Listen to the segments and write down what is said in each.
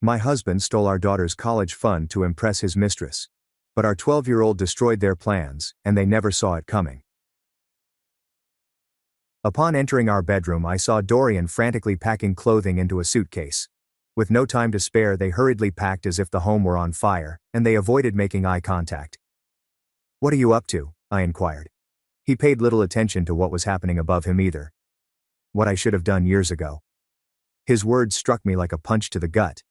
My husband stole our daughter's college fund to impress his mistress. But our 12-year-old destroyed their plans, and they never saw it coming. Upon entering our bedroom, I saw Dorian frantically packing clothing into a suitcase. With no time to spare, they hurriedly packed as if the home were on fire, and they avoided making eye contact. "What are you up to?" I inquired. He paid little attention to what was happening above him either. What I should have done years ago. His words struck me like a punch to the gut.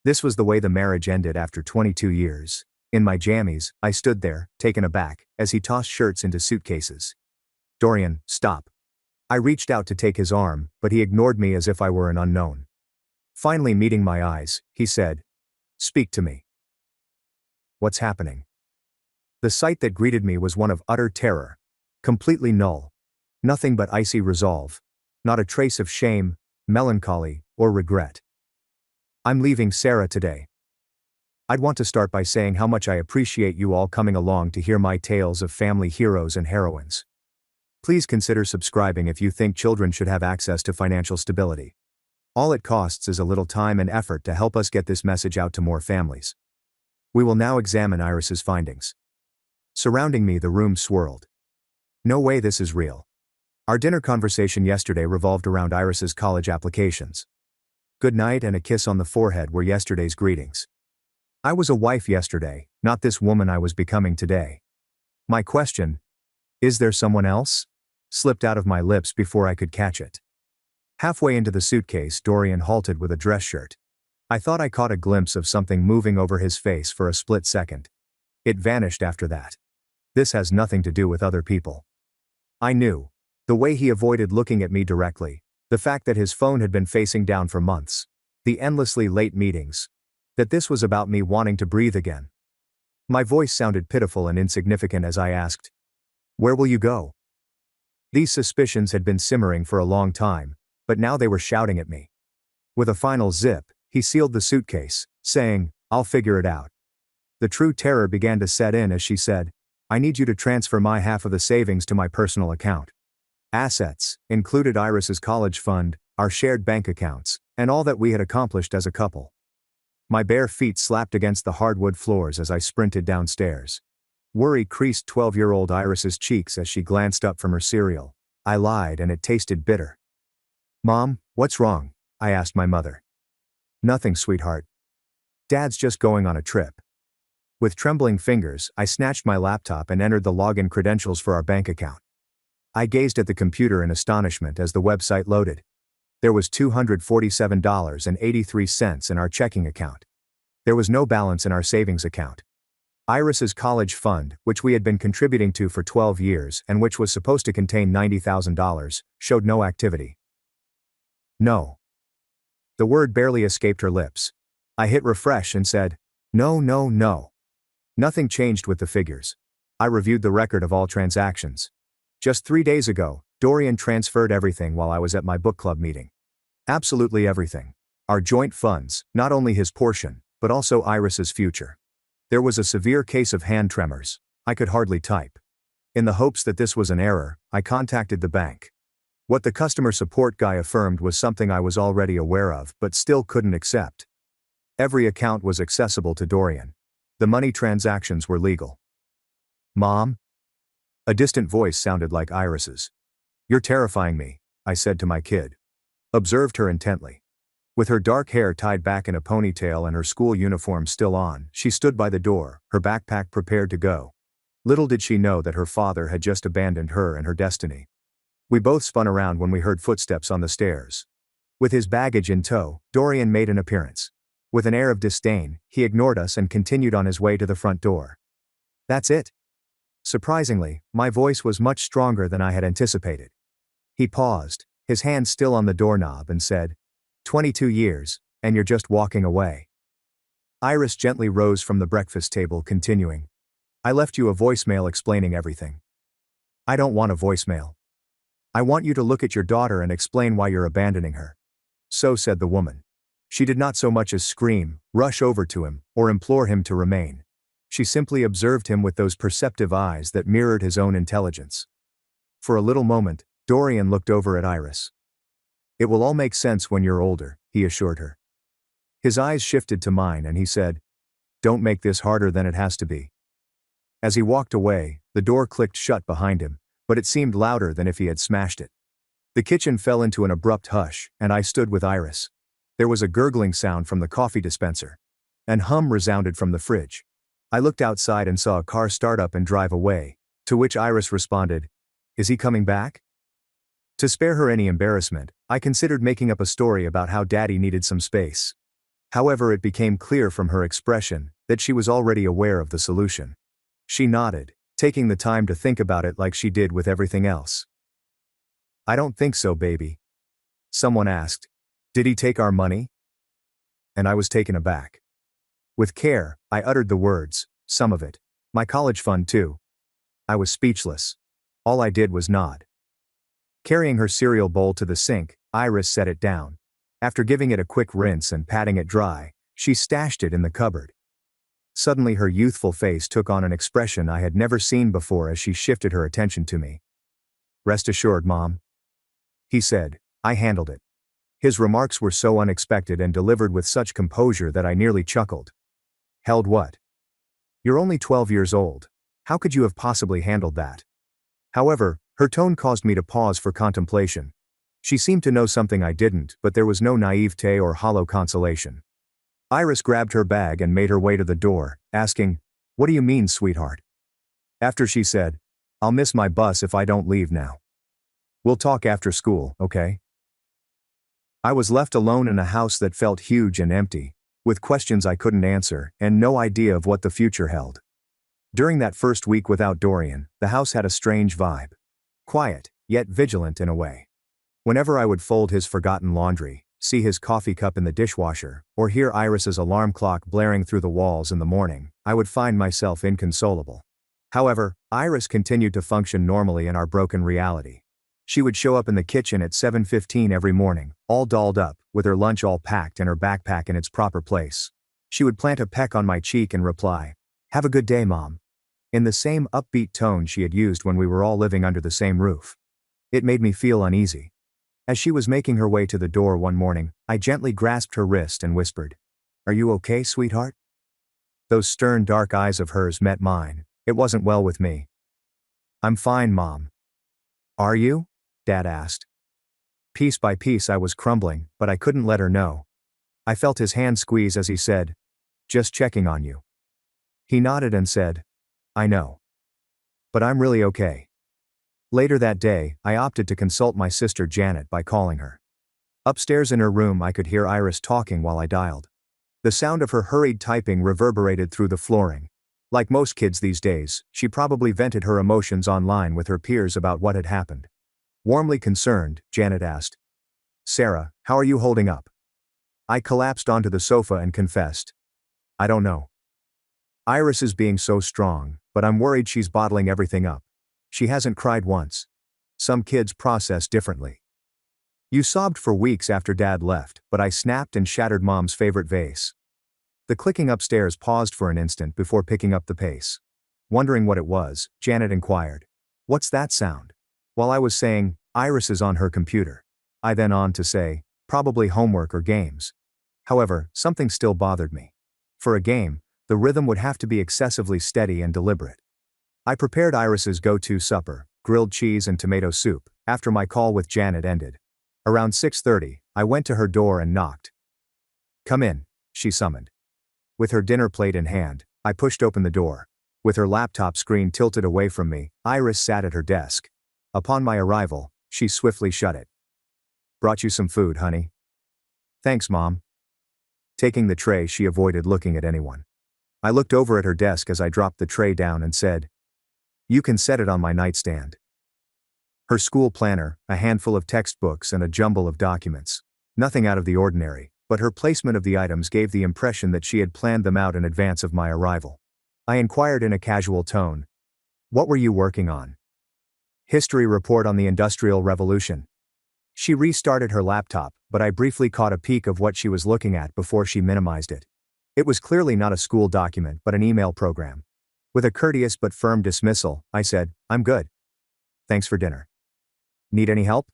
This was the way the marriage ended after 22 years. In my jammies, I stood there, taken aback, as he tossed shirts into suitcases. "Dorian, stop." I reached out to take his arm, but he ignored me as if I were an unknown. Finally meeting my eyes, he said, "Speak to me." What's happening? The sight that greeted me was one of utter terror. Completely null. Nothing but icy resolve. Not a trace of shame, melancholy, or regret. "I'm leaving Sarah today. I'd want to start by saying how much I appreciate you all coming along to hear my tales of family heroes and heroines. Please consider subscribing if you think children should have access to financial stability. All it costs is a little time and effort to help us get this message out to more families." We will now examine Iris's findings. Surrounding me, the room swirled. No way, this is real. Our dinner conversation yesterday revolved around Iris's college applications. Good night and a kiss on the forehead were yesterday's greetings. I was a wife yesterday, not this woman I was becoming today. My question, "Is there someone else?" slipped out of my lips before I could catch it. Halfway into the suitcase, Dorian halted with a dress shirt. I thought I caught a glimpse of something moving over his face for a split second. It vanished after that. This has nothing to do with other people. I knew. The way he avoided looking at me directly, the fact that his phone had been facing down for months, the endlessly late meetings, that this was about me wanting to breathe again. My voice sounded pitiful and insignificant as I asked, "Where will you go?" These suspicions had been simmering for a long time, but now they were shouting at me. With a final zip, he sealed the suitcase, saying, "I'll figure it out." The true terror began to set in as she said, "I need you to transfer my half of the savings to my personal account." Assets included Iris's college fund, our shared bank accounts, and all that we had accomplished as a couple. My bare feet slapped against the hardwood floors as I sprinted downstairs. Worry creased 12-year-old Iris's cheeks as she glanced up from her cereal. I lied and it tasted bitter. "Mom, what's wrong?" I asked my mother. "Nothing, sweetheart. Dad's just going on a trip." With trembling fingers, I snatched my laptop and entered the login credentials for our bank account. I gazed at the computer in astonishment as the website loaded. There was $247.83 in our checking account. There was no balance in our savings account. Iris's college fund, which we had been contributing to for 12 years and which was supposed to contain $90,000, showed no activity. "No." The word barely escaped her lips. I hit refresh and said, "No, no, no." Nothing changed with the figures. I reviewed the record of all transactions. Just 3 days ago, Dorian transferred everything while I was at my book club meeting. Absolutely everything. Our joint funds, not only his portion, but also Iris's future. There was a severe case of hand tremors. I could hardly type. In the hopes that this was an error, I contacted the bank. What the customer support guy affirmed was something I was already aware of but still couldn't accept. Every account was accessible to Dorian. The money transactions were legal. "Mom?" A distant voice sounded like Iris's. "You're terrifying me," I said to my kid. Observed her intently. With her dark hair tied back in a ponytail and her school uniform still on, she stood by the door, her backpack prepared to go. Little did she know that her father had just abandoned her and her destiny. We both spun around when we heard footsteps on the stairs. With his baggage in tow, Dorian made an appearance. With an air of disdain, he ignored us and continued on his way to the front door. "That's it?" Surprisingly, my voice was much stronger than I had anticipated. He paused, his hand still on the doorknob, and said, 22 years, and you're just walking away." Iris gently rose from the breakfast table, continuing, "I left you a voicemail explaining everything." "I don't want a voicemail. I want you to look at your daughter and explain why you're abandoning her." So said the woman. She did not so much as scream, rush over to him, or implore him to remain. She simply observed him with those perceptive eyes that mirrored his own intelligence. For a little moment, Dorian looked over at Iris. "It will all make sense when you're older," he assured her. His eyes shifted to mine and he said, "Don't make this harder than it has to be." As he walked away, the door clicked shut behind him, but it seemed louder than if he had smashed it. The kitchen fell into an abrupt hush, and I stood with Iris. There was a gurgling sound from the coffee dispenser. An hum resounded from the fridge. I looked outside and saw a car start up and drive away, to which Iris responded, "Is he coming back?" To spare her any embarrassment, I considered making up a story about how Daddy needed some space. However, it became clear from her expression that she was already aware of the solution. She nodded, taking the time to think about it like she did with everything else. "I don't think so, baby." Someone asked, "Did he take our money?" And I was taken aback. With care, I uttered the words, "Some of it. My college fund too." I was speechless. All I did was nod. Carrying her cereal bowl to the sink, Iris set it down. After giving it a quick rinse and patting it dry, she stashed it in the cupboard. Suddenly her youthful face took on an expression I had never seen before as she shifted her attention to me. "Rest assured, Mom," he said, "I handled it." His remarks were so unexpected and delivered with such composure that I nearly chuckled. "Held what? You're only 12 years old. How could you have possibly handled that?" However, her tone caused me to pause for contemplation. She seemed to know something I didn't, but there was no naivete or hollow consolation. Iris grabbed her bag and made her way to the door, asking, "What do you mean, sweetheart?" After she said, "I'll miss my bus if I don't leave now. We'll talk after school, okay?" I was left alone in a house that felt huge and empty, with questions I couldn't answer and no idea of what the future held. During that first week without Dorian, the house had a strange vibe. Quiet, yet vigilant in a way. Whenever I would fold his forgotten laundry, see his coffee cup in the dishwasher, or hear Iris's alarm clock blaring through the walls in the morning, I would find myself inconsolable. However, Iris continued to function normally in our broken reality. She would show up in the kitchen at 7:15 every morning, all dolled up, with her lunch all packed and her backpack in its proper place. She would plant a peck on my cheek and reply, "Have a good day, Mom," in the same upbeat tone she had used when we were all living under the same roof. It made me feel uneasy. As she was making her way to the door one morning, I gently grasped her wrist and whispered, "Are you okay, sweetheart?" Those stern dark eyes of hers met mine. It wasn't well with me. "I'm fine, Mom." "Are you?" Dad asked. Piece by piece I was crumbling, but I couldn't let her know. I felt his hand squeeze as he said, "Just checking on you." He nodded and said, "I know. But I'm really okay." Later that day, I opted to consult my sister Janet by calling her. Upstairs in her room I could hear Iris talking while I dialed. The sound of her hurried typing reverberated through the flooring. Like most kids these days, she probably vented her emotions online with her peers about what had happened. Warmly concerned, Janet asked, "Sarah, how are you holding up?" I collapsed onto the sofa and confessed, "I don't know. Iris is being so strong, but I'm worried she's bottling everything up. She hasn't cried once. Some kids process differently. You sobbed for weeks after Dad left, but I snapped and shattered Mom's favorite vase." The clicking upstairs paused for an instant before picking up the pace. Wondering what it was, Janet inquired, "What's that sound?" While I was saying, "Iris is on her computer," I then on to say, "Probably homework or games." However, something still bothered me. For a game, the rhythm would have to be excessively steady and deliberate. I prepared Iris's go-to supper, grilled cheese and tomato soup, after my call with Janet ended. Around 6:30, I went to her door and knocked. "Come in," she summoned. With her dinner plate in hand, I pushed open the door. With her laptop screen tilted away from me, Iris sat at her desk. Upon my arrival, she swiftly shut it. "Brought you some food, honey." "Thanks, Mom." Taking the tray, she avoided looking at anyone. I looked over at her desk as I dropped the tray down and said, "You can set it on my nightstand." Her school planner, a handful of textbooks and a jumble of documents. Nothing out of the ordinary, but her placement of the items gave the impression that she had planned them out in advance of my arrival. I inquired in a casual tone, "What were you working on?" "History report on the Industrial Revolution." She restarted her laptop, but I briefly caught a peek of what she was looking at before she minimized it. It was clearly not a school document but an email program. With a courteous but firm dismissal, I said, "I'm good. Thanks for dinner. Need any help?"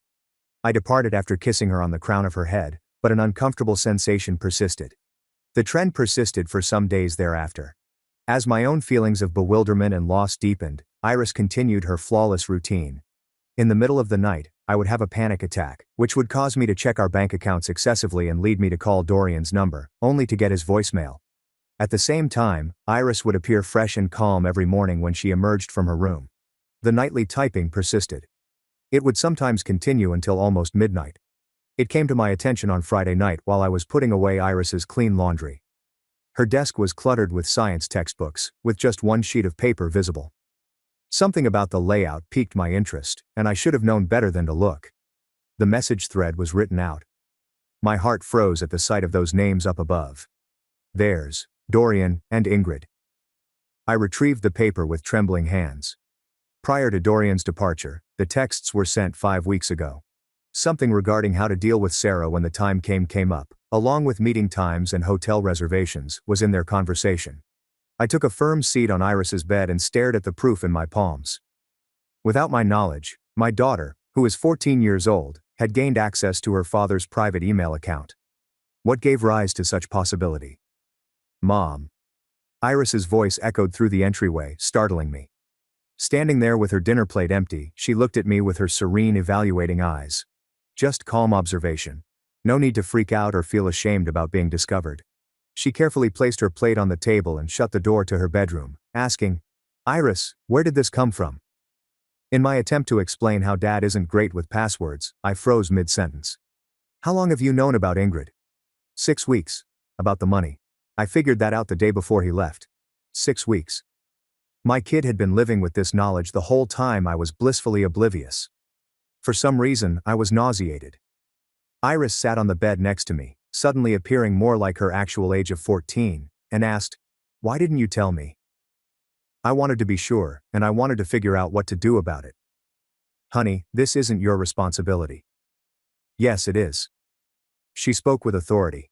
I departed after kissing her on the crown of her head, but an uncomfortable sensation persisted. The trend persisted for some days thereafter. As my own feelings of bewilderment and loss deepened, Iris continued her flawless routine. In the middle of the night, I would have a panic attack, which would cause me to check our bank accounts excessively and lead me to call Dorian's number, only to get his voicemail. At the same time, Iris would appear fresh and calm every morning when she emerged from her room. The nightly typing persisted. It would sometimes continue until almost midnight. It came to my attention on Friday night while I was putting away Iris's clean laundry. Her desk was cluttered with science textbooks, with just one sheet of paper visible. Something about the layout piqued my interest, and I should have known better than to look. The message thread was written out. My heart froze at the sight of those names up above. Theirs, Dorian and Ingrid. I retrieved the paper with trembling hands. Prior to Dorian's departure, the texts were sent 5 weeks ago. Something regarding how to deal with Sarah when the time came up, along with meeting times and hotel reservations, was in their conversation. I took a firm seat on Iris's bed and stared at the proof in my palms. Without my knowledge, my daughter, who is 14 years old, had gained access to her father's private email account. What gave rise to such possibility? Mom. Iris's voice echoed through the entryway, startling me. Standing there with her dinner plate empty, she looked at me with her serene, evaluating eyes. Just calm observation. No need to freak out or feel ashamed about being discovered. She carefully placed her plate on the table and shut the door to her bedroom, asking, "Iris, where did this come from?" In my attempt to explain how Dad isn't great with passwords, I froze mid-sentence. "How long have you known about Ingrid?" 6 weeks. About the money. I figured that out the day before he left. 6 weeks. My kid had been living with this knowledge the whole time I was blissfully oblivious. For some reason, I was nauseated. Iris sat on the bed next to me, suddenly appearing more like her actual age of 14, and asked, "Why didn't you tell me?" I wanted to be sure, and I wanted to figure out what to do about it. "Honey, this isn't your responsibility." "Yes, it is." She spoke with authority.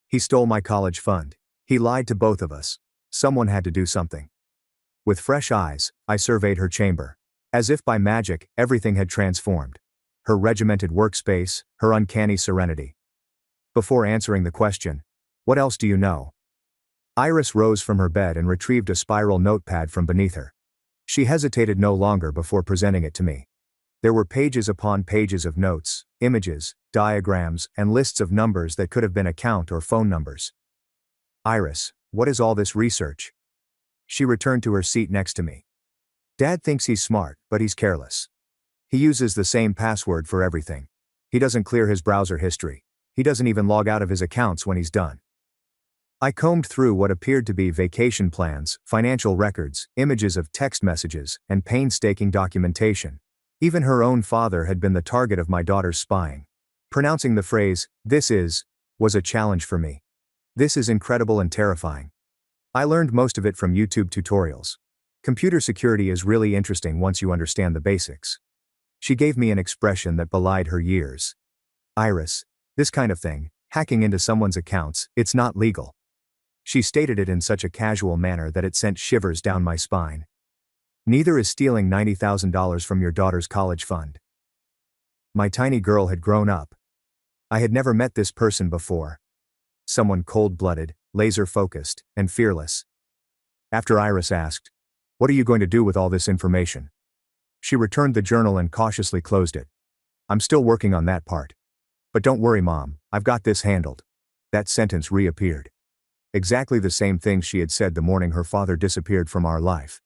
"He stole my college fund. He lied to both of us. Someone had to do something." With fresh eyes, I surveyed her chamber. As if by magic, everything had transformed. Her regimented workspace, her uncanny serenity. Before answering the question, "What else do you know?" Iris rose from her bed and retrieved a spiral notepad from beneath her. She hesitated no longer before presenting it to me. There were pages upon pages of notes, images, diagrams, and lists of numbers that could have been account or phone numbers. "Iris, what is all this research?" She returned to her seat next to me. "Dad thinks he's smart, but he's careless. He uses the same password for everything. He doesn't clear his browser history. He doesn't even log out of his accounts when he's done." I combed through what appeared to be vacation plans, financial records, images of text messages, and painstaking documentation. Even her own father had been the target of my daughter's spying. Pronouncing the phrase, "this is," was a challenge for me. This is incredible and terrifying. I learned most of it from YouTube tutorials. Computer security is really interesting once you understand the basics. She gave me an expression that belied her years. "Iris, this kind of thing, hacking into someone's accounts, it's not legal." She stated it in such a casual manner that it sent shivers down my spine. Neither is stealing $90,000 from your daughter's college fund. My tiny girl had grown up. I had never met this person before. Someone cold-blooded, laser-focused, and fearless. After Iris asked, "What are you going to do with all this information?" she returned the journal and cautiously closed it. "I'm still working on that part. But don't worry, Mom, I've got this handled." That sentence reappeared. Exactly the same thing she had said the morning her father disappeared from our life.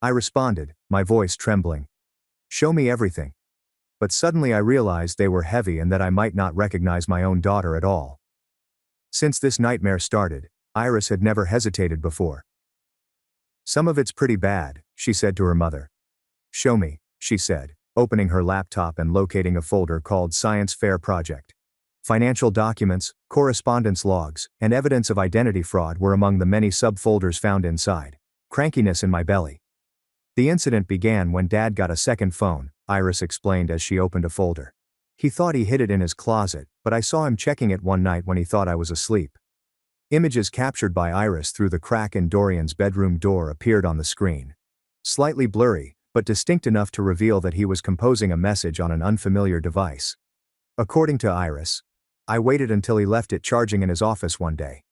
I responded, my voice trembling. "Show me everything." But suddenly I realized they were heavy and that I might not recognize my own daughter at all. Since this nightmare started, Iris had never hesitated before. "Some of it's pretty bad," she said to her mother. "Show me," she said, opening her laptop and locating a folder called Science Fair Project. Financial documents, correspondence logs, and evidence of identity fraud were among the many subfolders found inside. Crankiness in my belly. "The incident began when Dad got a second phone," Iris explained as she opened a folder. "He thought he hid it in his closet, but I saw him checking it one night when he thought I was asleep." Images captured by Iris through the crack in Dorian's bedroom door appeared on the screen. Slightly blurry, but distinct enough to reveal that he was composing a message on an unfamiliar device. According to Iris, I waited until he left it charging in his office one day.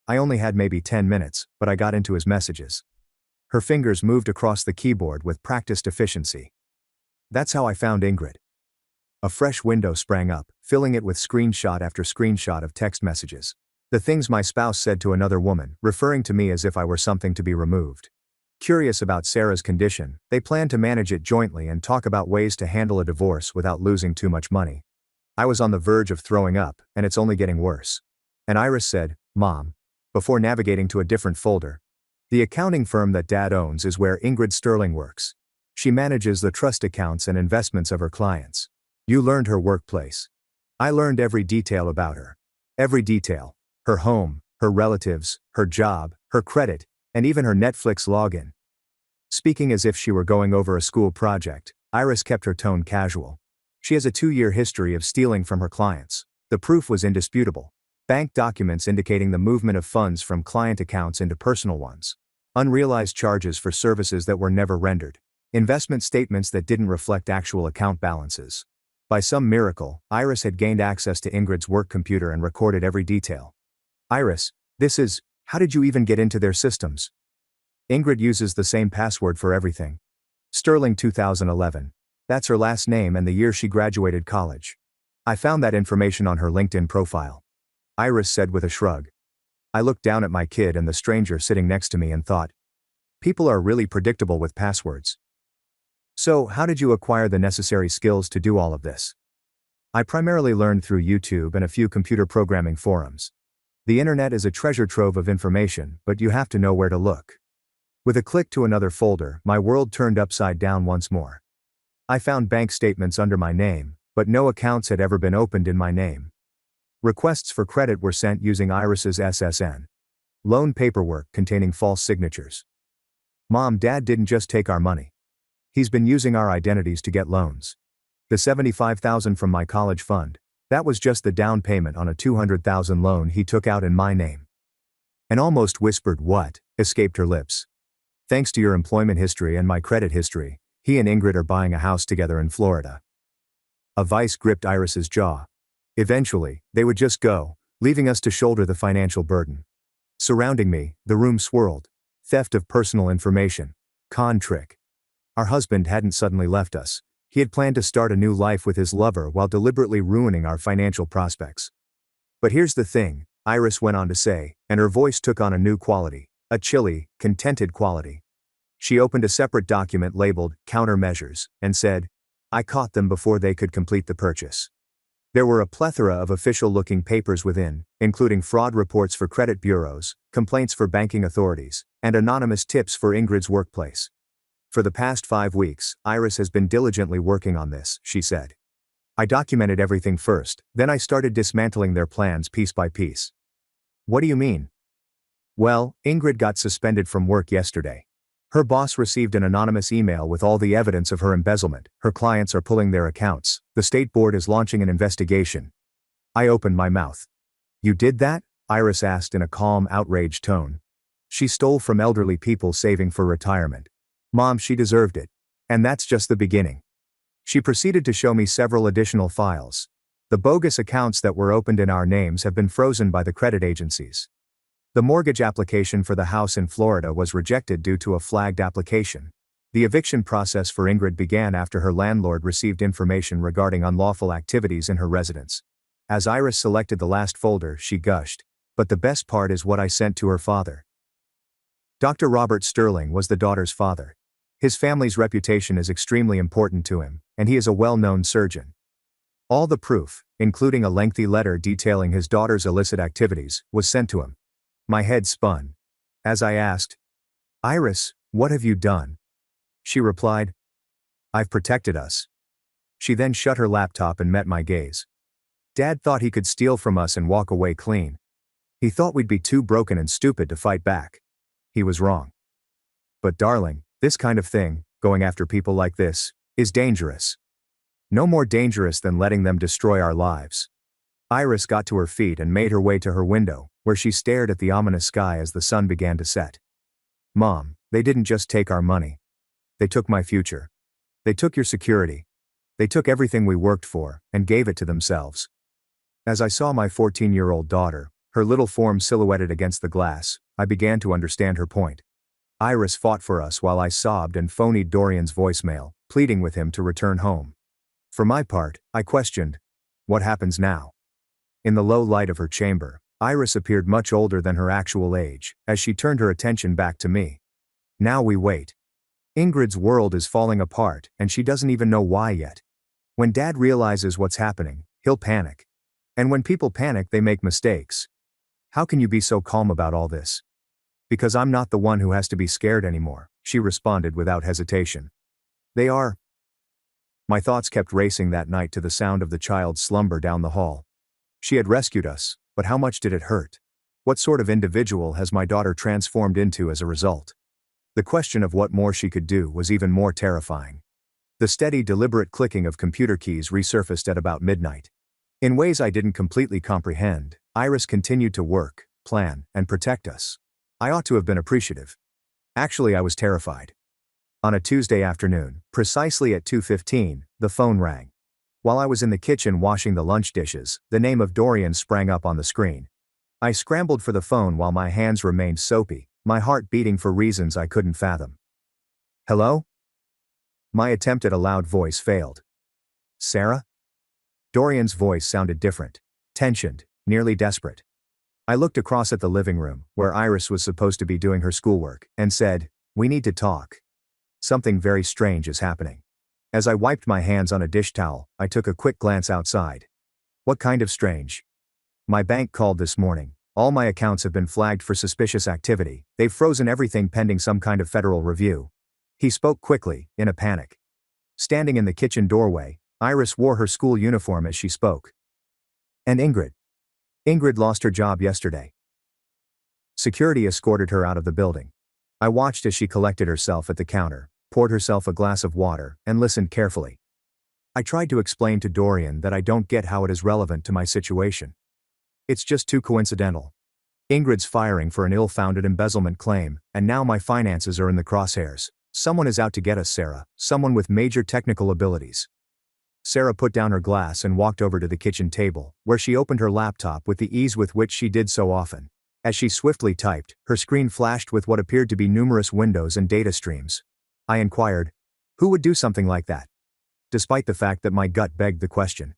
I only had maybe 10 minutes, but I got into his messages. Her fingers moved across the keyboard with practiced efficiency. That's how I found Ingrid. A fresh window sprang up, filling it with screenshot after screenshot of text messages. The things my spouse said to another woman, referring to me as if I were something to be removed. Curious about Sarah's condition, they planned to manage it jointly and talk about ways to handle a divorce without losing too much money. I was on the verge of throwing up, and it's only getting worse. And Iris said, "Mom," before navigating to a different folder. The accounting firm that Dad owns is where Ingrid Sterling works. She manages the trust accounts and investments of her clients. You learned her workplace. I learned every detail about her. Every detail. Her home, her relatives, her job, her credit, and even her Netflix login. Speaking as if she were going over a school project, Iris kept her tone casual. She has a 2-year history of stealing from her clients. The proof was indisputable. Bank documents indicating the movement of funds from client accounts into personal ones. Unrealized charges for services that were never rendered. Investment statements that didn't reflect actual account balances. By some miracle, Iris had gained access to Ingrid's work computer and recorded every detail. Iris, how did you even get into their systems? Ingrid uses the same password for everything. Sterling 2011. That's her last name and the year she graduated college. I found that information on her LinkedIn profile. Iris said with a shrug. I looked down at my kid and the stranger sitting next to me and thought, people are really predictable with passwords. So, how did you acquire the necessary skills to do all of this? I primarily learned through YouTube and a few computer programming forums. The internet is a treasure trove of information, but you have to know where to look. With a click to another folder, my world turned upside down once more. I found bank statements under my name, but no accounts had ever been opened in my name. Requests for credit were sent using Iris's SSN. Loan paperwork containing false signatures. Mom, Dad didn't just take our money. He's been using our identities to get loans. The $75,000 from my college fund, that was just the down payment on a $200,000 loan he took out in my name. An almost whispered "what" escaped her lips. Thanks to your employment history and my credit history, he and Ingrid are buying a house together in Florida. A vice gripped Iris's jaw. Eventually, they would just go, leaving us to shoulder the financial burden. Surrounding me, the room swirled. Theft of personal information. Con trick. Our husband hadn't suddenly left us. He had planned to start a new life with his lover while deliberately ruining our financial prospects. But here's the thing, Iris went on to say, and her voice took on a new quality, a chilly, contented quality. She opened a separate document labeled Countermeasures and said, I caught them before they could complete the purchase. There were a plethora of official-looking papers within, including fraud reports for credit bureaus, complaints for banking authorities, and anonymous tips for Ingrid's workplace. For the past 5 weeks, Iris has been diligently working on this, she said. I documented everything first, then I started dismantling their plans piece by piece. What do you mean? Well, Ingrid got suspended from work yesterday. Her boss received an anonymous email with all the evidence of her embezzlement. Her clients are pulling their accounts. The state board is launching an investigation. I opened my mouth. You did that? Iris asked in a calm, outraged tone. She stole from elderly people saving for retirement. Mom, she deserved it. And that's just the beginning. She proceeded to show me several additional files. The bogus accounts that were opened in our names have been frozen by the credit agencies. The mortgage application for the house in Florida was rejected due to a flagged application. The eviction process for Ingrid began after her landlord received information regarding unlawful activities in her residence. As Iris selected the last folder, she gushed. But the best part is what I sent to her father. Dr. Robert Sterling was the daughter's father. His family's reputation is extremely important to him, and he is a well-known surgeon. All the proof, including a lengthy letter detailing his daughter's illicit activities, was sent to him. My head spun. As I asked, Iris, what have you done? She replied, I've protected us. She then shut her laptop and met my gaze. Dad thought he could steal from us and walk away clean. He thought we'd be too broken and stupid to fight back. He was wrong. But darling, this kind of thing, going after people like this, is dangerous. No more dangerous than letting them destroy our lives. Iris got to her feet and made her way to her window, where she stared at the ominous sky as the sun began to set. Mom, they didn't just take our money. They took my future. They took your security. They took everything we worked for, and gave it to themselves. As I saw my 14-year-old daughter, Her little form silhouetted against the glass, I began to understand her point. Iris fought for us while I sobbed and phoned Dorian's voicemail, pleading with him to return home. For my part, I questioned, what happens now? In the low light of her chamber, Iris appeared much older than her actual age, as she turned her attention back to me. Now we wait. Ingrid's world is falling apart, and she doesn't even know why yet. When Dad realizes what's happening, he'll panic. And when people panic, they make mistakes. How can you be so calm about all this? Because I'm not the one who has to be scared anymore, she responded without hesitation. They are. My thoughts kept racing that night to the sound of the child's slumber down the hall. She had rescued us, but how much did it hurt? What sort of individual has my daughter transformed into as a result? The question of what more she could do was even more terrifying. The steady, deliberate clicking of computer keys resurfaced at about midnight. In ways I didn't completely comprehend, Iris continued to work, plan, and protect us. I ought to have been appreciative. Actually, I was terrified. On a Tuesday afternoon, precisely at 2:15, the phone rang. While I was in the kitchen washing the lunch dishes, the name of Dorian sprang up on the screen. I scrambled for the phone while my hands remained soapy, my heart beating for reasons I couldn't fathom. Hello? My attempt at a loud voice failed. Sarah? Dorian's voice sounded different, tensioned, nearly desperate. I looked across at the living room, where Iris was supposed to be doing her schoolwork, and said, "We need to talk. Something very strange is happening." As I wiped my hands on a dish towel, I took a quick glance outside. What kind of strange? My bank called this morning. All my accounts have been flagged for suspicious activity. They've frozen everything pending some kind of federal review. He spoke quickly, in a panic. Standing in the kitchen doorway, Iris wore her school uniform as she spoke. And Ingrid? Ingrid lost her job yesterday. Security escorted her out of the building. I watched as she collected herself at the counter, poured herself a glass of water, and listened carefully. I tried to explain to Dorian that I don't get how it is relevant to my situation. It's just too coincidental. Ingrid's firing for an ill-founded embezzlement claim, and now my finances are in the crosshairs. Someone is out to get us, Sarah, someone with major technical abilities. Sarah put down her glass and walked over to the kitchen table, where she opened her laptop with the ease with which she did so often. As she swiftly typed, her screen flashed with what appeared to be numerous windows and data streams. I inquired, who would do something like that? Despite the fact that my gut begged the question.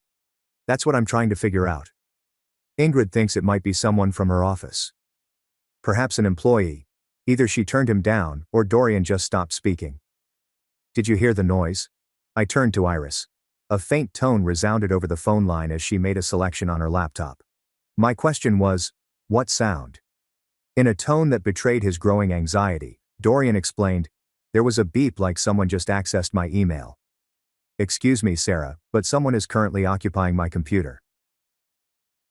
That's what I'm trying to figure out. Ingrid thinks it might be someone from her office. Perhaps an employee. Either she turned him down, or Dorian just stopped speaking. Did you hear the noise? I turned to Iris. A faint tone resounded over the phone line as she made a selection on her laptop. My question was, what sound? In a tone that betrayed his growing anxiety, Dorian explained, there was a beep like someone just accessed my email. Excuse me, Sarah, but someone is currently occupying my computer.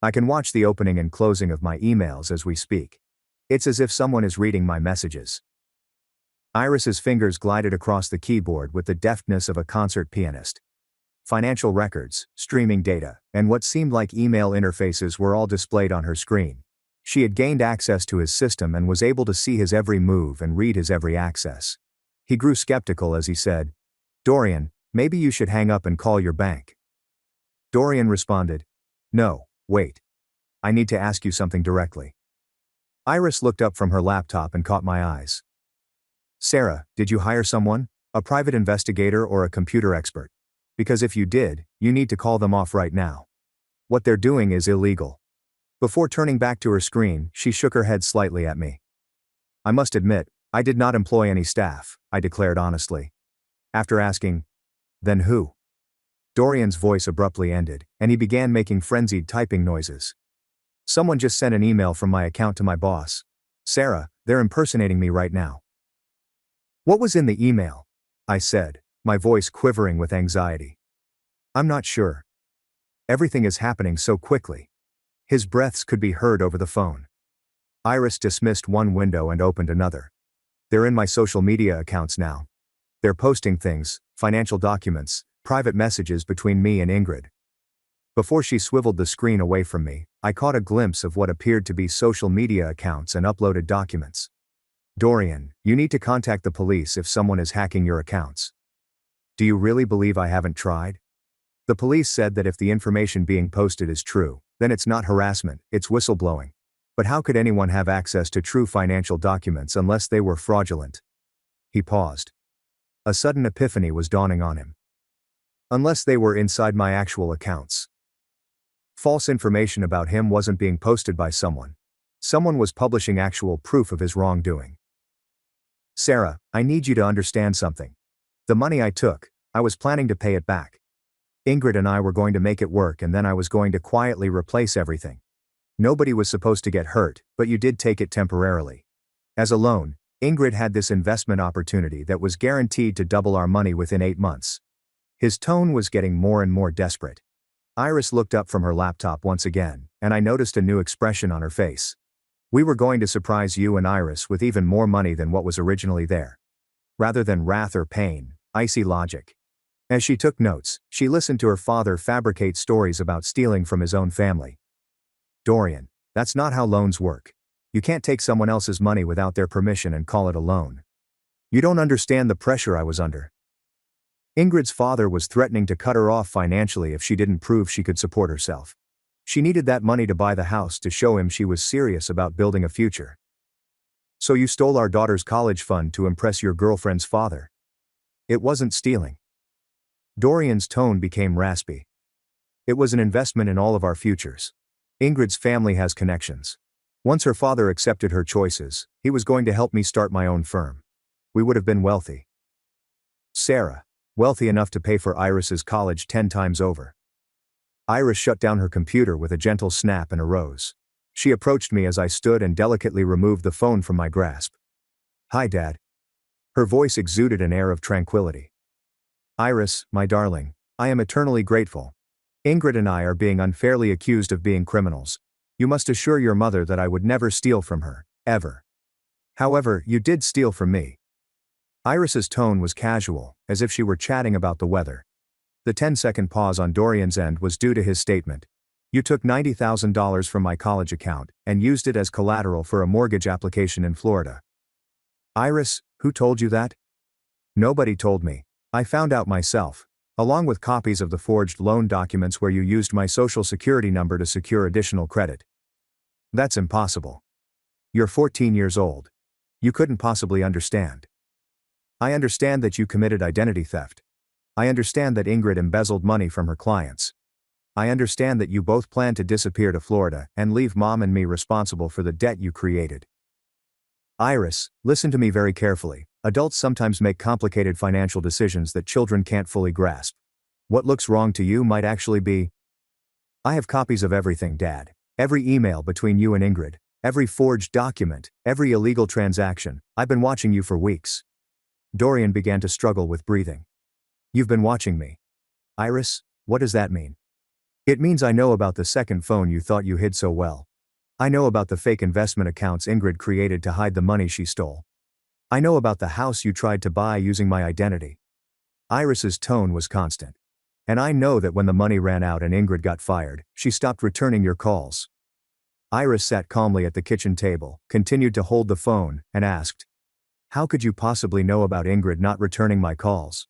I can watch the opening and closing of my emails as we speak. It's as if someone is reading my messages. Iris's fingers glided across the keyboard with the deftness of a concert pianist. Financial records, streaming data, and what seemed like email interfaces were all displayed on her screen. She had gained access to his system and was able to see his every move and read his every access. He grew skeptical as he said, Dorian, maybe you should hang up and call your bank. Dorian responded, no, wait. I need to ask you something directly. Iris looked up from her laptop and caught my eyes. Sarah, did you hire someone? A private investigator or a computer expert? Because if you did, you need to call them off right now. What they're doing is illegal. Before turning back to her screen, she shook her head slightly at me. I must admit, I did not employ any staff, I declared honestly. After asking, then who? Dorian's voice abruptly ended, and he began making frenzied typing noises. Someone just sent an email from my account to my boss. Sarah, they're impersonating me right now. What was in the email? I said, my voice quivering with anxiety. I'm not sure. Everything is happening so quickly. His breaths could be heard over the phone. Iris dismissed one window and opened another. They're in my social media accounts now. They're posting things, financial documents, private messages between me and Ingrid. Before she swiveled the screen away from me, I caught a glimpse of what appeared to be social media accounts and uploaded documents. Dorian, you need to contact the police if someone is hacking your accounts. Do you really believe I haven't tried? The police said that if the information being posted is true, then it's not harassment, it's whistleblowing. But how could anyone have access to true financial documents unless they were fraudulent? He paused. A sudden epiphany was dawning on him. Unless they were inside my actual accounts. False information about him wasn't being posted by someone. Someone was publishing actual proof of his wrongdoing. Sarah, I need you to understand something. The money I took, I was planning to pay it back. Ingrid and I were going to make it work, and then I was going to quietly replace everything. Nobody was supposed to get hurt, but you did take it temporarily. As a loan, Ingrid had this investment opportunity that was guaranteed to double our money within 8 months. His tone was getting more and more desperate. Iris looked up from her laptop once again, and I noticed a new expression on her face. We were going to surprise you and Iris with even more money than what was originally there. Rather than wrath or pain, icy logic. As she took notes, she listened to her father fabricate stories about stealing from his own family. Dorian, that's not how loans work. You can't take someone else's money without their permission and call it a loan. You don't understand the pressure I was under. Ingrid's father was threatening to cut her off financially if she didn't prove she could support herself. She needed that money to buy the house to show him she was serious about building a future. So you stole our daughter's college fund to impress your girlfriend's father. It wasn't stealing. Dorian's tone became raspy. It was an investment in all of our futures. Ingrid's family has connections. Once her father accepted her choices, he was going to help me start my own firm. We would have been wealthy. Sarah. Wealthy enough to pay for Iris's college 10 times over. Iris shut down her computer with a gentle snap and arose. She approached me as I stood and delicately removed the phone from my grasp. Hi, Dad. Her voice exuded an air of tranquility. Iris, my darling, I am eternally grateful. Ingrid and I are being unfairly accused of being criminals. You must assure your mother that I would never steal from her, ever. However, you did steal from me. Iris's tone was casual, as if she were chatting about the weather. The 10-second pause on Dorian's end was due to his statement. You took $90,000 from my college account and used it as collateral for a mortgage application in Florida. Iris, who told you that? Nobody told me. I found out myself, along with copies of the forged loan documents where you used my social security number to secure additional credit. That's impossible. You're 14 years old. You couldn't possibly understand. I understand that you committed identity theft. I understand that Ingrid embezzled money from her clients. I understand that you both plan to disappear to Florida and leave Mom and me responsible for the debt you created. Iris, listen to me very carefully. Adults sometimes make complicated financial decisions that children can't fully grasp. What looks wrong to you might actually be. I have copies of everything, Dad. Every email between you and Ingrid, every forged document, every illegal transaction. I've been watching you for weeks. Dorian began to struggle with breathing. You've been watching me. Iris, what does that mean? It means I know about the second phone you thought you hid so well. I know about the fake investment accounts Ingrid created to hide the money she stole. I know about the house you tried to buy using my identity. Iris's tone was constant. And I know that when the money ran out and Ingrid got fired, she stopped returning your calls. Iris sat calmly at the kitchen table, continued to hold the phone, and asked, how could you possibly know about Ingrid not returning my calls?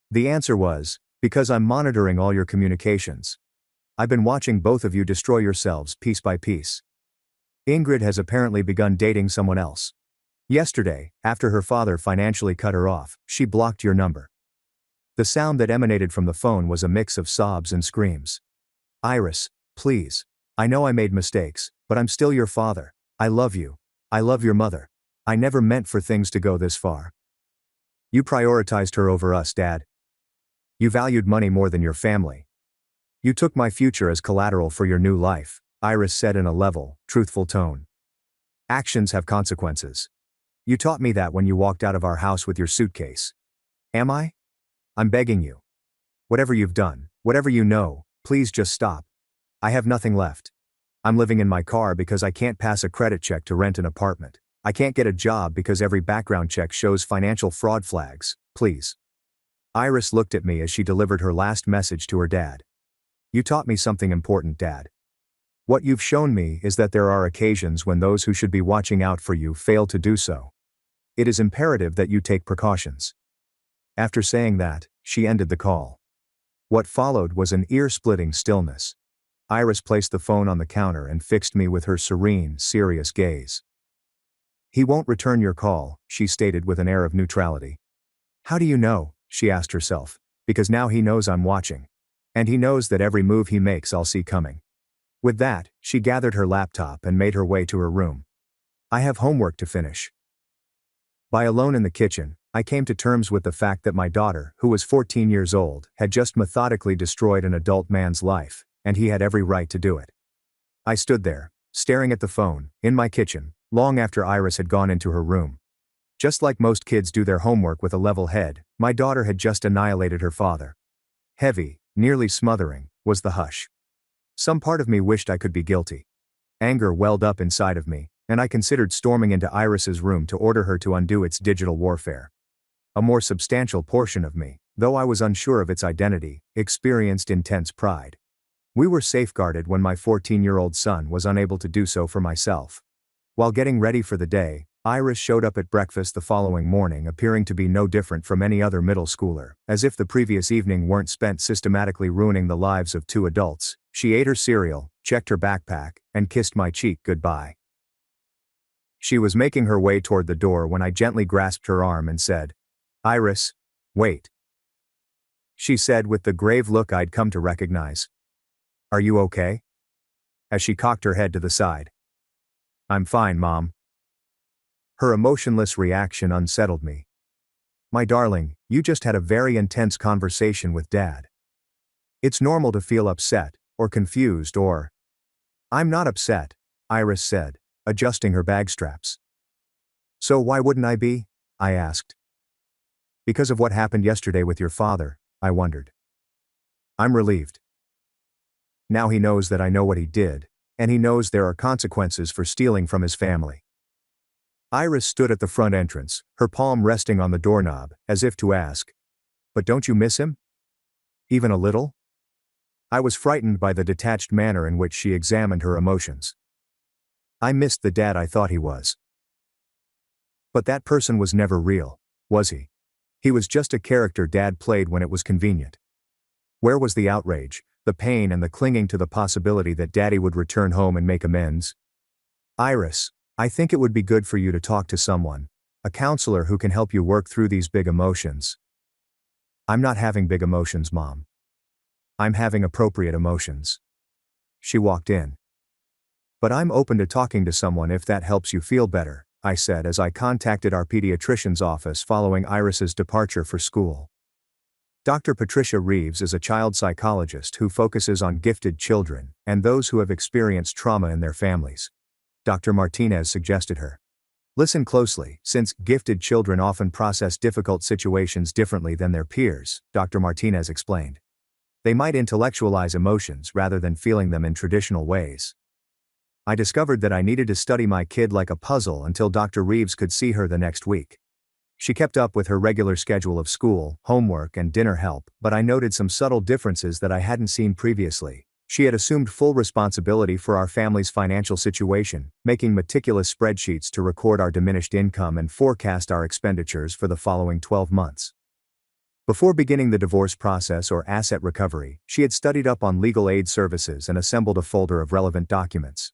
The answer was, because I'm monitoring all your communications. I've been watching both of you destroy yourselves piece by piece. Ingrid has apparently begun dating someone else. Yesterday, after her father financially cut her off, she blocked your number. The sound that emanated from the phone was a mix of sobs and screams. Iris, please. I know I made mistakes, but I'm still your father. I love you. I love your mother. I never meant for things to go this far. You prioritized her over us, Dad. You valued money more than your family. You took my future as collateral for your new life, Iris said in a level, truthful tone. Actions have consequences. You taught me that when you walked out of our house with your suitcase. Am I? I'm begging you. Whatever you've done, whatever you know, please just stop. I have nothing left. I'm living in my car because I can't pass a credit check to rent an apartment. I can't get a job because every background check shows financial fraud flags, please. Iris looked at me as she delivered her last message to her dad. You taught me something important, Dad. What you've shown me is that there are occasions when those who should be watching out for you fail to do so. It is imperative that you take precautions. After saying that, she ended the call. What followed was an ear-splitting stillness. Iris placed the phone on the counter and fixed me with her serene, serious gaze. "He won't return your call," she stated with an air of neutrality. "How do you know?" she asked herself. "Because now he knows I'm watching. And he knows that every move he makes I'll see coming." With that, she gathered her laptop and made her way to her room. "I have homework to finish." By alone in the kitchen, I came to terms with the fact that my daughter, who was 14 years old, had just methodically destroyed an adult man's life, and he had every right to do it. I stood there, staring at the phone, in my kitchen, long after Iris had gone into her room. Just like most kids do their homework with a level head, my daughter had just annihilated her father. Heavy, nearly smothering, was the hush. Some part of me wished I could be guilty. Anger welled up inside of me, and I considered storming into Iris's room to order her to undo its digital warfare. A more substantial portion of me, though I was unsure of its identity, experienced intense pride. We were safeguarded when my 14-year-old son was unable to do so for myself. While getting ready for the day, Iris showed up at breakfast the following morning appearing to be no different from any other middle schooler, as if the previous evening weren't spent systematically ruining the lives of two adults. She ate her cereal, checked her backpack, and kissed my cheek goodbye. She was making her way toward the door when I gently grasped her arm and said, "Iris, wait," she said with the grave look I'd come to recognize. "Are you okay?" As she cocked her head to the side. "I'm fine, Mom." Her emotionless reaction unsettled me. "My darling, you just had a very intense conversation with Dad. It's normal to feel upset, or confused, or—" "I'm not upset," Iris said, adjusting her bag straps. "So why wouldn't I be?" I asked. "Because of what happened yesterday with your father," I wondered. "I'm relieved. Now he knows that I know what he did, and he knows there are consequences for stealing from his family." Iris stood at the front entrance, her palm resting on the doorknob, as if to ask, "But don't you miss him? Even a little?" I was frightened by the detached manner in which she examined her emotions. I missed the dad I thought he was. But that person was never real, was he? He was just a character Dad played when it was convenient. Where was the outrage, the pain, and the clinging to the possibility that Daddy would return home and make amends? "Iris, I think it would be good for you to talk to someone, a counselor who can help you work through these big emotions." "I'm not having big emotions, Mom. I'm having appropriate emotions." She walked in. "But I'm open to talking to someone if that helps you feel better," I said as I contacted our pediatrician's office following Iris's departure for school. Dr. Patricia Reeves is a child psychologist who focuses on gifted children and those who have experienced trauma in their families. Dr. Martinez suggested her. "Listen closely, since gifted children often process difficult situations differently than their peers," Dr. Martinez explained. "They might intellectualize emotions rather than feeling them in traditional ways." I discovered that I needed to study my kid like a puzzle until Dr. Reeves could see her the next week. She kept up with her regular schedule of school, homework, and dinner help, but I noted some subtle differences that I hadn't seen previously. She had assumed full responsibility for our family's financial situation, making meticulous spreadsheets to record our diminished income and forecast our expenditures for the following 12 months. Before beginning the divorce process or asset recovery, she had studied up on legal aid services and assembled a folder of relevant documents.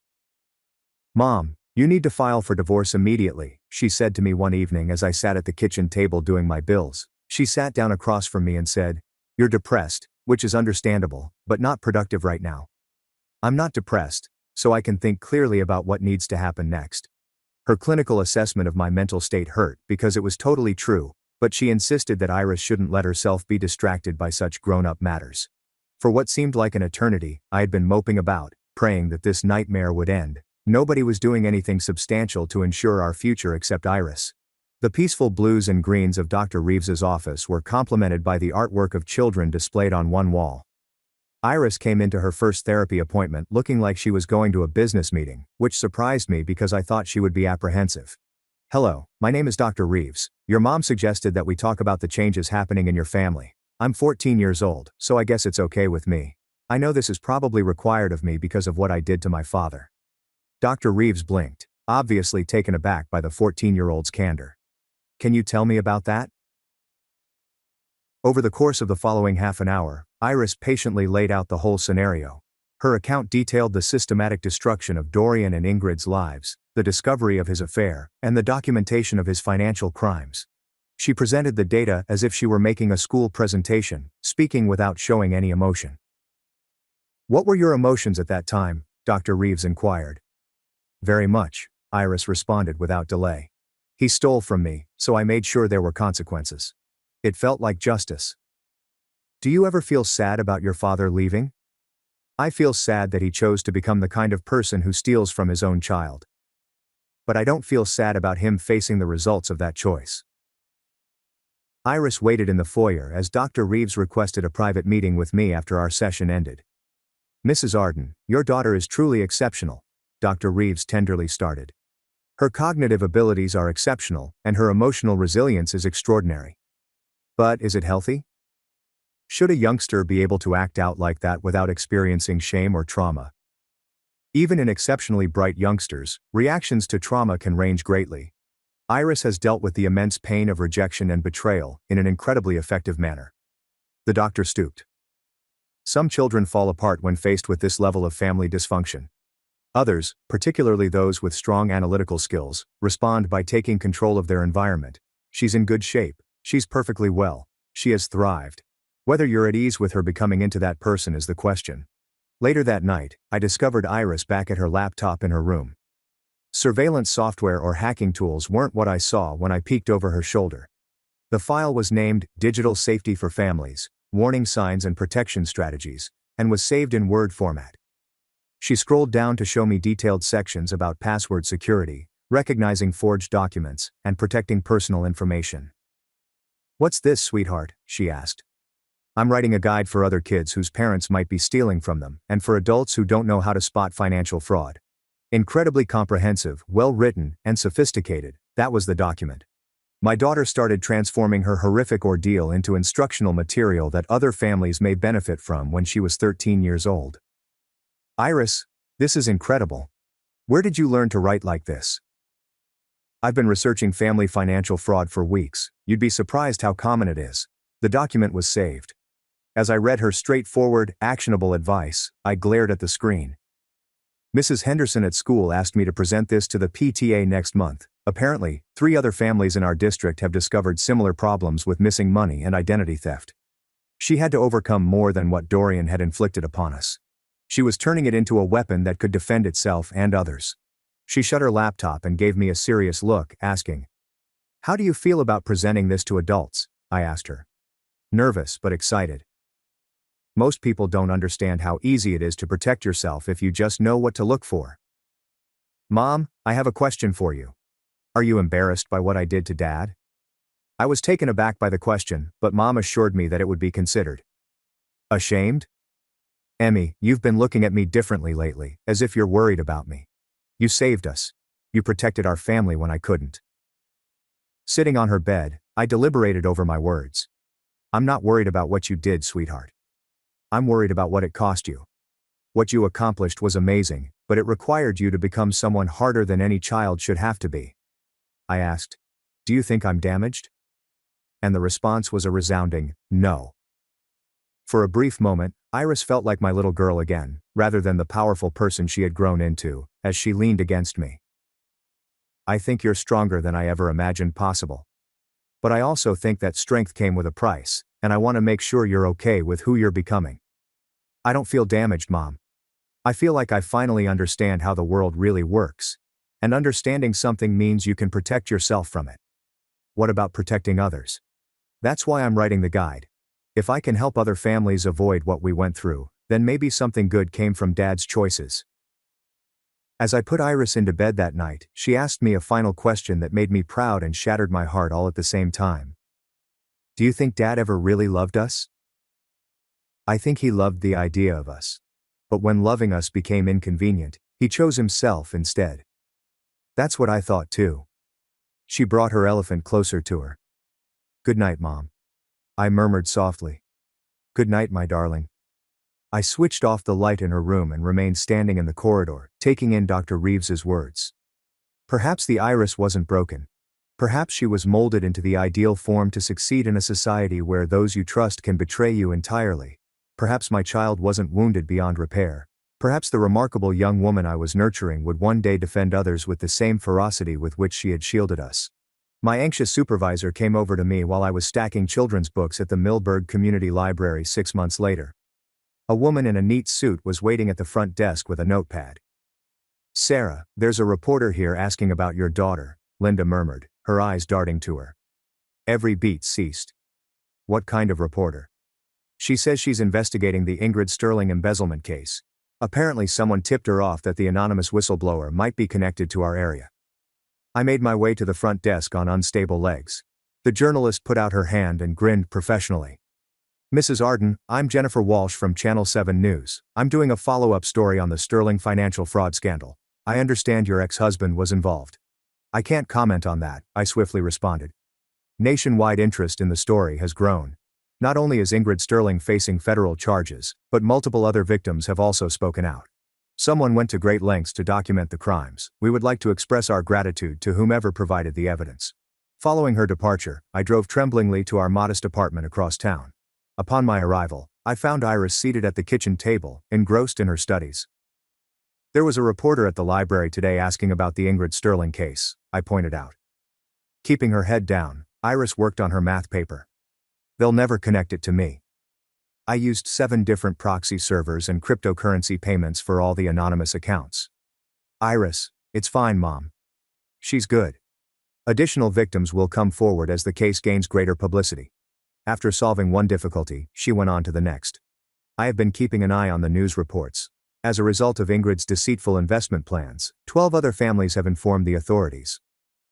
"Mom, you need to file for divorce immediately," she said to me one evening as I sat at the kitchen table doing my bills. She sat down across from me and said, "You're depressed, which is understandable, but not productive right now." "I'm not depressed, so I can think clearly about what needs to happen next." Her clinical assessment of my mental state hurt because it was totally true, but she insisted that Iris shouldn't let herself be distracted by such grown-up matters. For what seemed like an eternity, I had been moping about, praying that this nightmare would end. Nobody was doing anything substantial to ensure our future except Iris. The peaceful blues and greens of Dr. Reeves's office were complemented by the artwork of children displayed on one wall. Iris came into her first therapy appointment looking like she was going to a business meeting, which surprised me because I thought she would be apprehensive. "Hello, my name is Dr. Reeves. Your mom suggested that we talk about the changes happening in your family. I'm 14 years old, so I guess it's okay with me. I know this is probably required of me because of what I did to my father." Dr. Reeves blinked, obviously taken aback by the 14-year-old's candor. "Can you tell me about that?" Over the course of the following half an hour, Iris patiently laid out the whole scenario. Her account detailed the systematic destruction of Dorian and Ingrid's lives, the discovery of his affair, and the documentation of his financial crimes. She presented the data as if she were making a school presentation, speaking without showing any emotion. "What were your emotions at that time?" Dr. Reeves inquired. "Very much," Iris responded without delay. "He stole from me, so I made sure there were consequences. It felt like justice." "Do you ever feel sad about your father leaving?" "I feel sad that he chose to become the kind of person who steals from his own child. But I don't feel sad about him facing the results of that choice." Iris waited in the foyer as Dr. Reeves requested a private meeting with me after our session ended. "Mrs. Arden, your daughter is truly exceptional," Dr. Reeves tenderly started. "Her cognitive abilities are exceptional, and her emotional resilience is extraordinary. But is it healthy? Should a youngster be able to act out like that without experiencing shame or trauma? Even in exceptionally bright youngsters, reactions to trauma can range greatly. Iris has dealt with the immense pain of rejection and betrayal in an incredibly effective manner." The doctor stooped. "Some children fall apart when faced with this level of family dysfunction. Others, particularly those with strong analytical skills, respond by taking control of their environment. She's in good shape. She's perfectly well. She has thrived. Whether you're at ease with her becoming into that person is the question." Later that night, I discovered Iris back at her laptop in her room. Surveillance software or hacking tools weren't what I saw when I peeked over her shoulder. The file was named Digital Safety for Families, Warning Signs and Protection Strategies, and was saved in Word format. She scrolled down to show me detailed sections about password security, recognizing forged documents, and protecting personal information. "What's this, sweetheart?" she asked. "I'm writing a guide for other kids whose parents might be stealing from them, and for adults who don't know how to spot financial fraud." Incredibly comprehensive, well-written, and sophisticated, that was the document. My daughter started transforming her horrific ordeal into instructional material that other families may benefit from when she was 13 years old. "Iris, this is incredible. Where did you learn to write like this?" "I've been researching family financial fraud for weeks. You'd be surprised how common it is." The document was saved. As I read her straightforward, actionable advice, I glared at the screen. "Mrs. Henderson at school asked me to present this to the PTA next month. Apparently, 3 other families in our district have discovered similar problems with missing money and identity theft. She had to overcome more than what Dorian had inflicted upon us. She was turning it into a weapon that could defend itself and others." She shut her laptop and gave me a serious look, asking, "How do you feel about presenting this to adults?" I asked her. Nervous but excited. "Most people don't understand how easy it is to protect yourself if you just know what to look for." "Mom, I have a question for you. Are you embarrassed by what I did to Dad?" I was taken aback by the question, but Mom assured me that it would be considered. "Ashamed? Emmy, you've been looking at me differently lately, as if you're worried about me. You saved us. You protected our family when I couldn't." Sitting on her bed, I deliberated over my words. "I'm not worried about what you did, sweetheart. I'm worried about what it cost you. What you accomplished was amazing, but it required you to become someone harder than any child should have to be." I asked, "Do you think I'm damaged?" And the response was a resounding, no. For a brief moment, Iris felt like my little girl again, rather than the powerful person she had grown into, as she leaned against me. "I think you're stronger than I ever imagined possible. But I also think that strength came with a price, and I want to make sure you're okay with who you're becoming." "I don't feel damaged, Mom. I feel like I finally understand how the world really works. And understanding something means you can protect yourself from it. What about protecting others? That's why I'm writing the guide. If I can help other families avoid what we went through, then maybe something good came from Dad's choices." As I put Iris into bed that night, she asked me a final question that made me proud and shattered my heart all at the same time. "Do you think Dad ever really loved us?" "I think he loved the idea of us. But when loving us became inconvenient, he chose himself instead." That's what I thought too. She brought her elephant closer to her. "Good night, Mom," I murmured softly. "Good night, my darling." I switched off the light in her room and remained standing in the corridor, taking in Dr. Reeves's words. Perhaps the Iris wasn't broken. Perhaps she was molded into the ideal form to succeed in a society where those you trust can betray you entirely. Perhaps my child wasn't wounded beyond repair. Perhaps the remarkable young woman I was nurturing would one day defend others with the same ferocity with which she had shielded us. My anxious supervisor came over to me while I was stacking children's books at the Millburg Community Library 6 months later. A woman in a neat suit was waiting at the front desk with a notepad. "Sarah, there's a reporter here asking about your daughter," Linda murmured, her eyes darting to her. Every beat ceased. "What kind of reporter?" "She says she's investigating the Ingrid Sterling embezzlement case. Apparently someone tipped her off that the anonymous whistleblower might be connected to our area." I made my way to the front desk on unstable legs. The journalist put out her hand and grinned professionally. "Mrs. Arden, I'm Jennifer Walsh from Channel 7 News. I'm doing a follow-up story on the Sterling financial fraud scandal. I understand your ex-husband was involved." "I can't comment on that," I swiftly responded. Nationwide interest in the story has grown. Not only is Ingrid Sterling facing federal charges, but multiple other victims have also spoken out. "Someone went to great lengths to document the crimes. We would like to express our gratitude to whomever provided the evidence." Following her departure, I drove tremblingly to our modest apartment across town. Upon my arrival, I found Iris seated at the kitchen table, engrossed in her studies. "There was a reporter at the library today asking about the Ingrid Sterling case," I pointed out. Keeping her head down, Iris worked on her math paper. "They'll never connect it to me. I used 7 different proxy servers and cryptocurrency payments for all the anonymous accounts." "Iris, it's fine, Mom. She's good. Additional victims will come forward as the case gains greater publicity." After solving one difficulty, she went on to the next. "I have been keeping an eye on the news reports. As a result of Ingrid's deceitful investment plans, 12 other families have informed the authorities."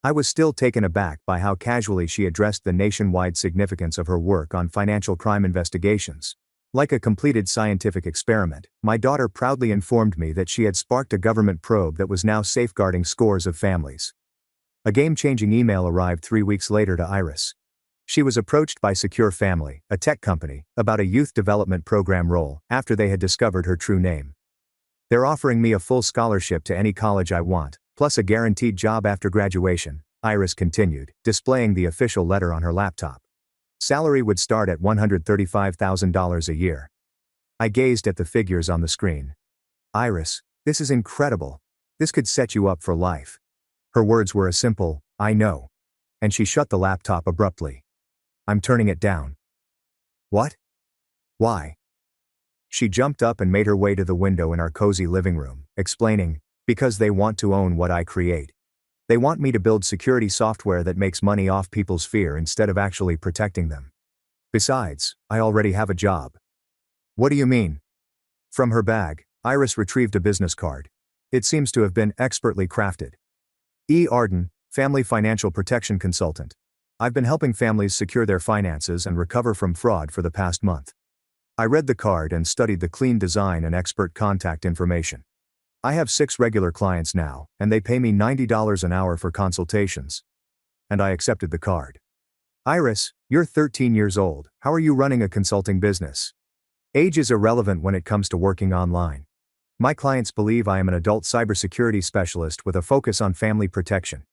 I was still taken aback by how casually she addressed the nationwide significance of her work on financial crime investigations. Like a completed scientific experiment, my daughter proudly informed me that she had sparked a government probe that was now safeguarding scores of families. A game-changing email arrived 3 weeks later to Iris. She was approached by Secure Family, a tech company, about a youth development program role after they had discovered her true name. "They're offering me a full scholarship to any college I want, plus a guaranteed job after graduation," Iris continued, displaying the official letter on her laptop. "Salary would start at $135,000 a year." I gazed at the figures on the screen. "Iris, this is incredible. This could set you up for life." Her words were a simple, "I know." And she shut the laptop abruptly. "I'm turning it down." "What? Why?" She jumped up and made her way to the window in our cozy living room, explaining, "Because they want to own what I create. They want me to build security software that makes money off people's fear instead of actually protecting them. Besides, I already have a job." "What do you mean?" From her bag, Iris retrieved a business card. It seems to have been expertly crafted. "E. Arden, Family Financial Protection Consultant. I've been helping families secure their finances and recover from fraud for the past month." I read the card and studied the clean design and expert contact information. "I have 6 regular clients now, and they pay me $90 an hour for consultations." And I accepted the card. "Iris, you're 13 years old. How are you running a consulting business? Age is irrelevant when it comes to working online. My clients believe I am an adult cybersecurity specialist with a focus on family protection."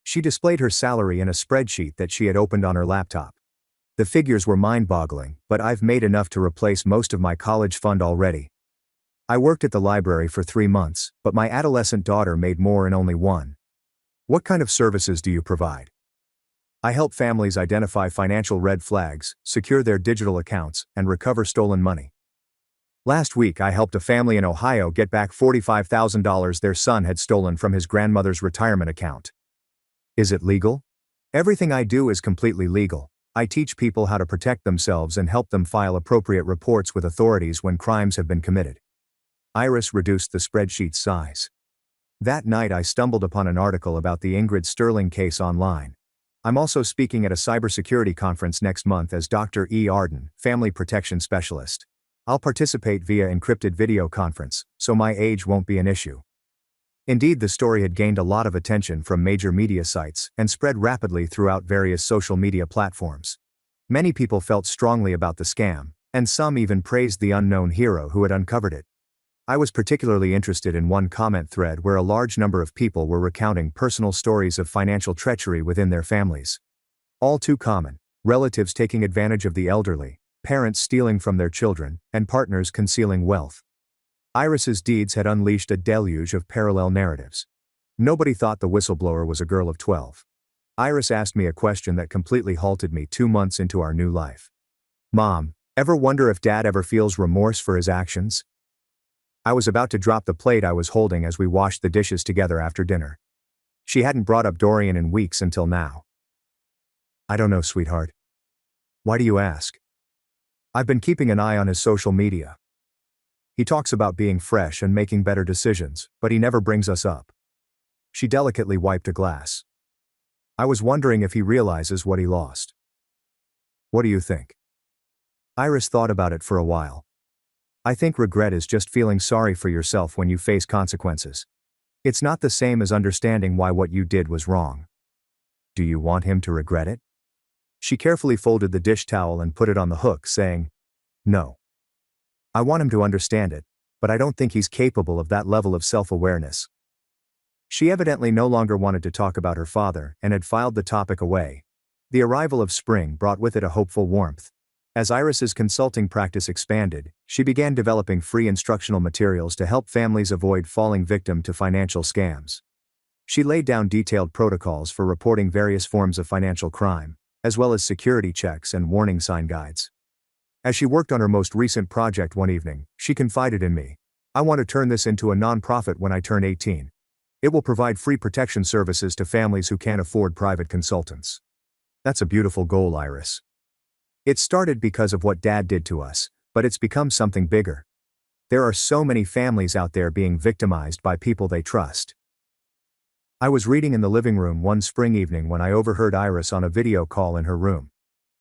She displayed her salary in a spreadsheet that she had opened on her laptop. The figures were mind-boggling, but I've made enough to replace most of my college fund already. "I worked at the library for 3 months, but my adolescent daughter made more in only 1. "What kind of services do you provide?" "I help families identify financial red flags, secure their digital accounts, and recover stolen money. Last week I helped a family in Ohio get back $45,000 their son had stolen from his grandmother's retirement account." "Is it legal?" "Everything I do is completely legal. I teach people how to protect themselves and help them file appropriate reports with authorities when crimes have been committed." Iris reduced the spreadsheet's size. That night I stumbled upon an article about the Ingrid Sterling case online. "I'm also speaking at a cybersecurity conference next month as Dr. E. Arden, Family Protection Specialist. I'll participate via encrypted video conference, so my age won't be an issue." Indeed, the story had gained a lot of attention from major media sites and spread rapidly throughout various social media platforms. Many people felt strongly about the scam, and some even praised the unknown hero who had uncovered it. I was particularly interested in one comment thread where a large number of people were recounting personal stories of financial treachery within their families. All too common: relatives taking advantage of the elderly, parents stealing from their children, and partners concealing wealth. Iris's deeds had unleashed a deluge of parallel narratives. Nobody thought the whistleblower was a girl of 12. Iris asked me a question that completely halted me 2 months into our new life. Mom, ever wonder if Dad ever feels remorse for his actions? I was about to drop the plate I was holding as we washed the dishes together after dinner. She hadn't brought up Dorian in weeks until now. I don't know, sweetheart. Why do you ask? I've been keeping an eye on his social media. He talks about being fresh and making better decisions, but he never brings us up. She delicately wiped a glass. I was wondering if he realizes what he lost. What do you think? Iris thought about it for a while. I think regret is just feeling sorry for yourself when you face consequences. It's not the same as understanding why what you did was wrong. Do you want him to regret it? She carefully folded the dish towel and put it on the hook, saying, No. I want him to understand it, but I don't think he's capable of that level of self-awareness. She evidently no longer wanted to talk about her father and had filed the topic away. The arrival of spring brought with it a hopeful warmth. As Iris's consulting practice expanded, she began developing free instructional materials to help families avoid falling victim to financial scams. She laid down detailed protocols for reporting various forms of financial crime, as well as security checks and warning sign guides. As she worked on her most recent project one evening, she confided in me, I want to turn this into a non-profit when I turn 18. It will provide free protection services to families who can't afford private consultants. That's a beautiful goal, Iris. It started because of what Dad did to us, but it's become something bigger. There are so many families out there being victimized by people they trust. I was reading in the living room one spring evening when I overheard Iris on a video call in her room.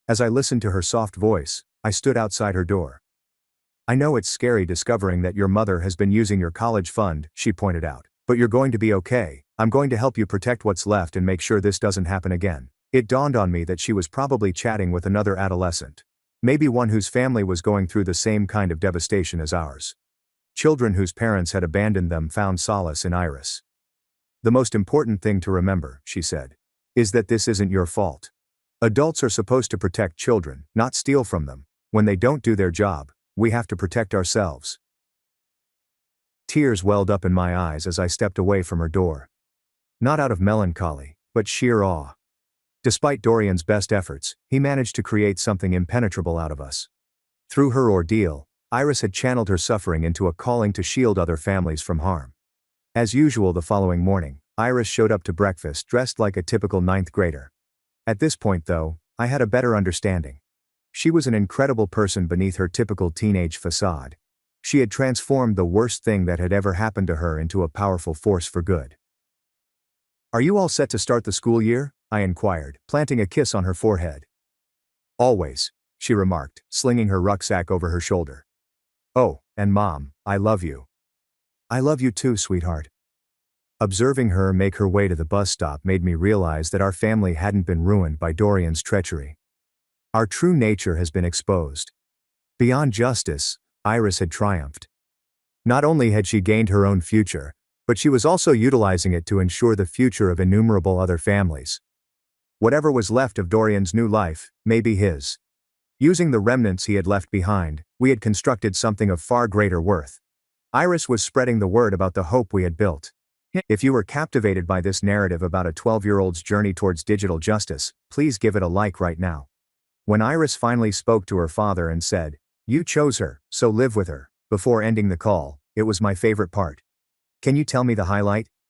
As I listened to her soft voice, I stood outside her door. I know it's scary discovering that your mother has been using your college fund, she pointed out. But you're going to be okay. I'm going to help you protect what's left and make sure this doesn't happen again. It dawned on me that she was probably chatting with another adolescent. Maybe one whose family was going through the same kind of devastation as ours. Children whose parents had abandoned them found solace in Iris. The most important thing to remember, she said, is that this isn't your fault. Adults are supposed to protect children, not steal from them. When they don't do their job, we have to protect ourselves. Tears welled up in my eyes as I stepped away from her door. Not out of melancholy, but sheer awe. Despite Dorian's best efforts, he managed to create something impenetrable out of us. Through her ordeal, Iris had channeled her suffering into a calling to shield other families from harm. As usual the following morning, Iris showed up to breakfast dressed like a typical 9th grader. At this point though, I had a better understanding. She was an incredible person beneath her typical teenage facade. She had transformed the worst thing that had ever happened to her into a powerful force for good. Are you all set to start the school year? I inquired, planting a kiss on her forehead. Always, she remarked, slinging her rucksack over her shoulder. Oh, and Mom, I love you. I love you too, sweetheart. Observing her make her way to the bus stop made me realize that our family hadn't been ruined by Dorian's treachery. Our true nature has been exposed. Beyond justice, Iris had triumphed. Not only had she gained her own future, but she was also utilizing it to ensure the future of innumerable other families. Whatever was left of Dorian's new life may be his. Using the remnants he had left behind, we had constructed something of far greater worth. Iris was spreading the word about the hope we had built. If you were captivated by this narrative about a 12-year-old's journey towards digital justice, please give it a like right now. When Iris finally spoke to her father and said, "You chose her, so live with her," before ending the call, it was my favorite part. Can you tell me the highlight?